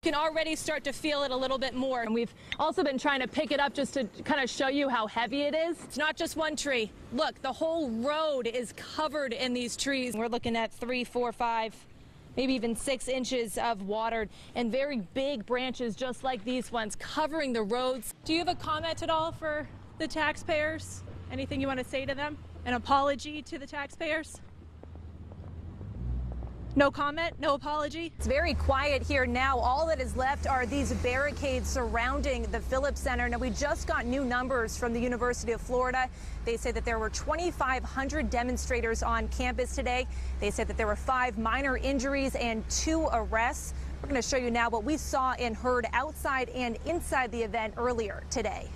Can already start to feel it a little bit more. And we've also been trying to pick it up just to kind of show you how heavy it is. It's not just one tree. Look, the whole road is covered in these trees. We're looking at 3, 4, 5, maybe even 6 inches of water and very big branches just like these ones covering the roads. Do you have a comment at all for the taxpayers? Anything you want to say to them? An apology to the taxpayers? No comment, no apology. It's very quiet here now. All that is left are these barricades surrounding the Phillips Center. Now, we just got new numbers from the University of Florida. They say that there were 2,500 demonstrators on campus today. They said that there were 5 minor injuries and 2 arrests. We're going to show you now what we saw and heard outside and inside the event earlier today.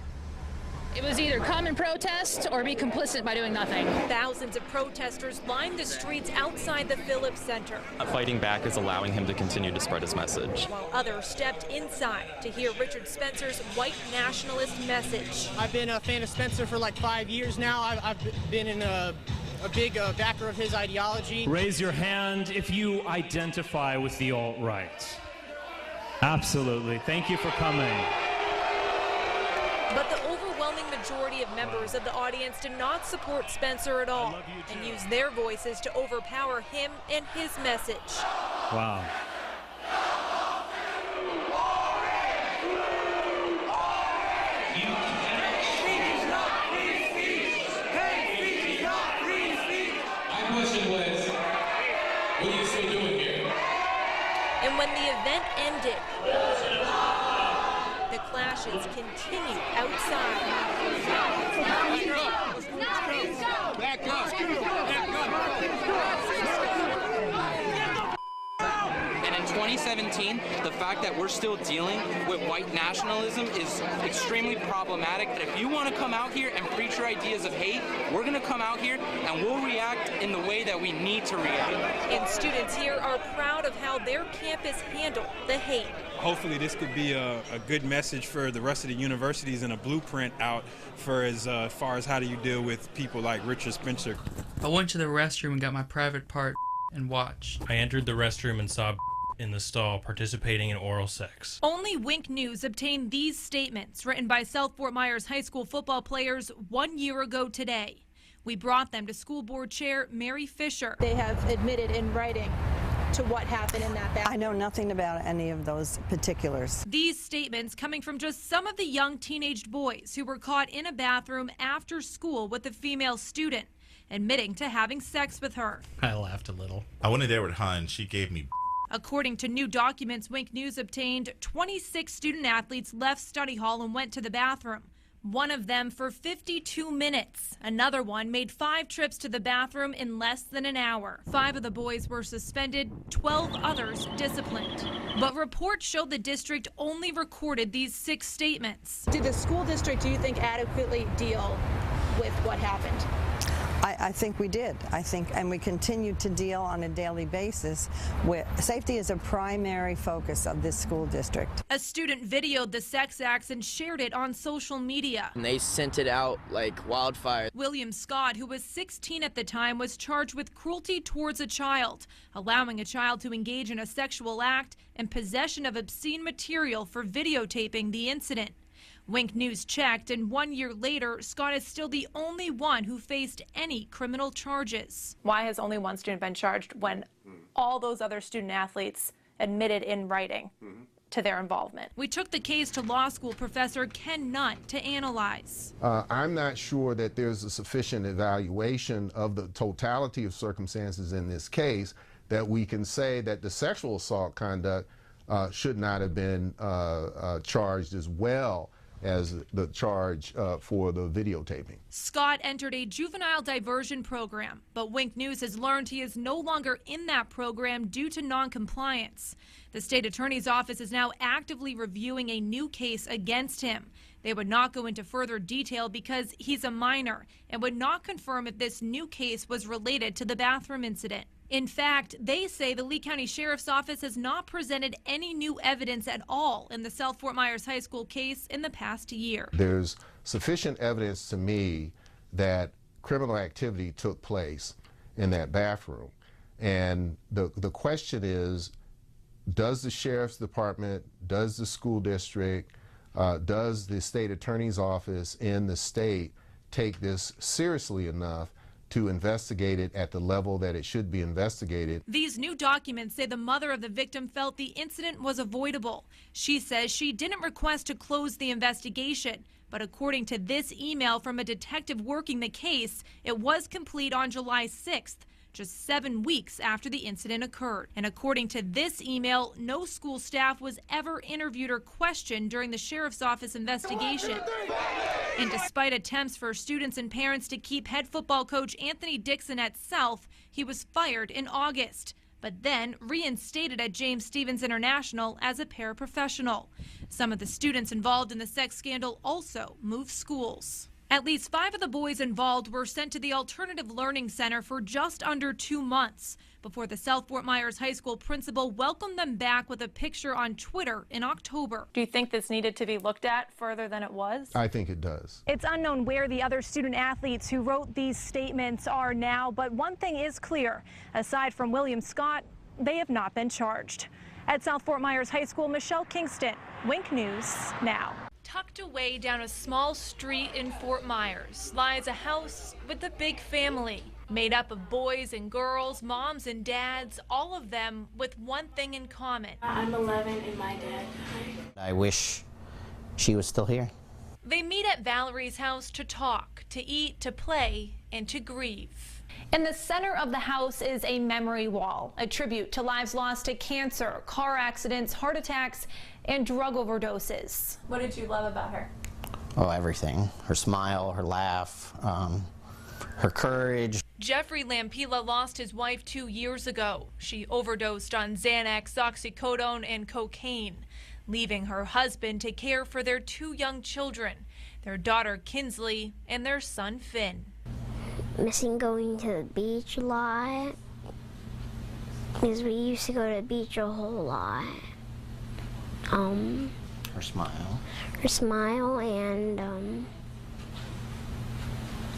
It was either come and protest or be complicit by doing nothing. Thousands of protesters lined the streets outside the Phillips Center. Fighting back is allowing him to continue to spread his message. While others stepped inside to hear Richard Spencer's white nationalist message. I've been a fan of Spencer for like 5 years now. I've been in a big backer of his ideology. Raise your hand if you identify with the alt-right. Absolutely. Thank you for coming. But the overwhelming majority of members of the audience did not support Spencer at all and used their voices to overpower him and his message. Wow. My question was, what are you still doing here? And when the event ended, the clashes continued outside. Back up. And in 2017, the fact that we're still dealing with white nationalism is extremely problematic. That if you want to come out here and preach your ideas of hate, we're going to come out here and we'll react in the way that we need to react. And students here are proud of how their campus handled the hate. Hopefully this could be a good message for the rest of the universities and a blueprint out for as far as how do you deal with people like Richard Spencer. I went to the restroom and got my private part and watched. I entered the restroom and saw in the stall participating in oral sex. Only Wink News obtained these statements written by South Fort Myers High School football players 1 year ago today. We brought them to School Board Chair Mary Fisher. They have admitted in writing to what happened in that bathroom. I know nothing about any of those particulars. These statements coming from just some of the young teenaged boys who were caught in a bathroom after school with a female student, admitting to having sex with her. I laughed a little. I went in there with her and she gave me. According to new documents Wink News obtained, 26 student athletes left study hall and went to the bathroom. One of them for 52 minutes. Another one made 5 trips to the bathroom in less than an hour. 5 of the boys were suspended, 12 others disciplined. But reports show the district only recorded these 6 statements. Did the school district, do you think, adequately deal with what happened? I think we did. And we continue to deal on a daily basis with safety is a primary focus of this school district. A student videoed the sex acts and shared it on social media. And they sent it out like wildfire. William Scott, who was 16 at the time, was charged with cruelty towards a child, allowing a child to engage in a sexual act and possession of obscene material for videotaping the incident. Wink News checked, and 1 year later, Scott is still the only one who faced any criminal charges. Why has only one student been charged when all those other student athletes admitted in writing to their involvement? We took the case to law school professor Ken Nutt to analyze. I'm not sure that there's a sufficient evaluation of the totality of circumstances in this case that we can say that the sexual assault conduct should not have been charged as well as the charge for the videotaping. Scott entered a juvenile diversion program, but Wink News has learned he is no longer in that program due to noncompliance. The state attorney's office is now actively reviewing a new case against him. They would not go into further detail because he's a minor and would not confirm if this new case was related to the bathroom incident. In fact, they say the Lee County Sheriff's Office has not presented any new evidence at all in the South Fort Myers High School case in the past year. There's sufficient evidence to me that criminal activity took place in that bathroom. And the question is, does the Sheriff's Department, does the school district, does the state attorney's office in the state take this seriously enough to investigate it at the level that it should be investigated? These new documents say the mother of the victim felt the incident was avoidable. She says she didn't request to close the investigation, but according to this email from a detective working the case, it was complete on July 6th. Just 7 weeks after the incident occurred. And according to this email, no school staff was ever interviewed or questioned during the sheriff's office investigation. And despite attempts for students and parents to keep head football coach Anthony Dixon at South, he was fired in August, but then reinstated at James Stephens International as a paraprofessional. Some of the students involved in the sex scandal also moved schools. At least 5 of the boys involved were sent to the Alternative Learning Center for just under 2 months before the South Fort Myers High School principal welcomed them back with a picture on Twitter in October. Do you think this needed to be looked at further than it was? I think it does. It's unknown where the other student athletes who wrote these statements are now, but one thing is clear. Aside from William Scott, they have not been charged. At South Fort Myers High School, Michelle Kingston, Wink News Now. Tucked away down a small street in Fort Myers lies a house with a big family, made up of boys and girls, moms and dads, all of them with one thing in common. I'm 11 and my dad died. I wish she was still here. They meet at Valerie's house to talk, to eat, to play, and to grieve. In the center of the house is a memory wall, a tribute to lives lost to cancer, car accidents, heart attacks, and drug overdoses. What did you love about her? Oh, everything. Her smile, her laugh, her courage. Jeffrey Lampila lost his wife 2 years ago. She overdosed on Xanax, oxycodone, and cocaine, leaving her husband to care for their 2 young children, their daughter Kinsley and their son Finn. Missing going to the beach a lot, because we used to go to the beach a whole lot. Her smile. Her smile and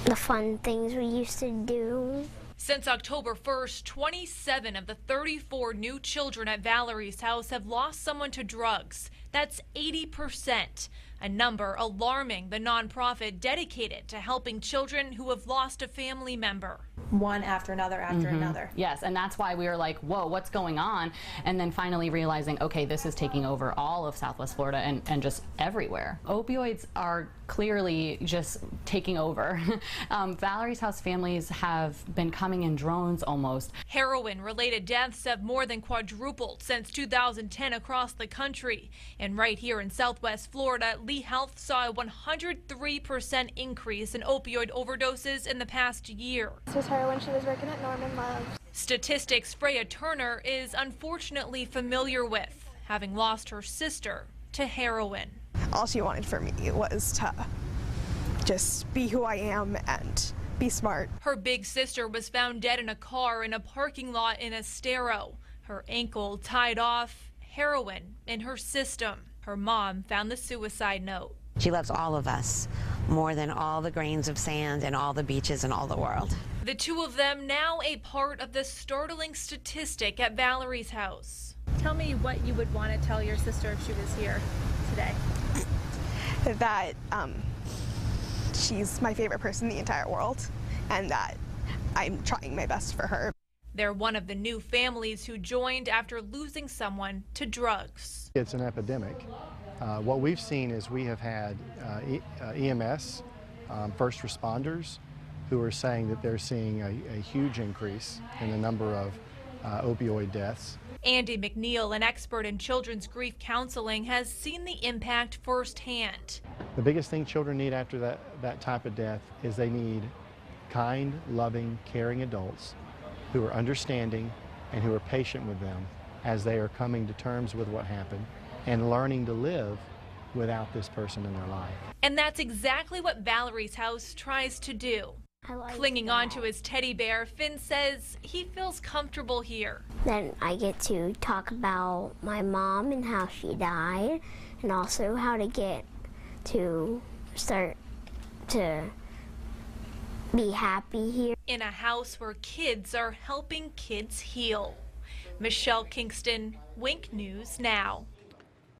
the fun things we used to do. Since October 1st, 27 of the 34 new children at Valerie's house have lost someone to drugs. That's 80%, a number alarming the nonprofit dedicated to helping children who have lost a family member. One after another after another. Yes, and that's why we were like, whoa, what's going on? And then finally realizing, okay, this is taking over all of Southwest Florida and just everywhere. Opioids are clearly just taking over. Valerie's house families have been coming in drones almost. Heroin-related deaths have more than quadrupled since 2010 across the country. And right here in Southwest Florida, Lee Health saw a 103% increase in opioid overdoses in the past year. This was her when she was working at Norman Love's. Statistics Freya Turner is unfortunately familiar with, having lost her sister to heroin. All she wanted for me was to just be who I am and be smart. Her big sister was found dead in a car in a parking lot in Estero. Her ankle tied off, heroin in her system. Her mom found the suicide note. She loves all of us more than all the grains of sand and all the beaches in all the world. The 2 of them now a part of the startling statistic at Valerie's house. Tell me what you would want to tell your sister if she was here today. That she's my favorite person in the entire world and that I'm trying my best for her. They're one of the new families who joined after losing someone to drugs. It's an epidemic. What we've seen is we have had EMS, first responders, who are saying that they're seeing a huge increase in the number of opioid deaths. Andy McNeil, an expert in children's grief counseling, has seen the impact firsthand. The biggest thing children need after that type of death is they need kind, loving, caring adults who are understanding and who are patient with them as they are coming to terms with what happened and learning to live without this person in their life. And that's exactly what Valerie's house tries to do. Clinging on to his teddy bear, Finn says he feels comfortable here. Then I get to talk about my mom and how she died, and also how to get to start to be happy here. In a house where kids are helping kids heal. Michelle Kingston, Wink News Now.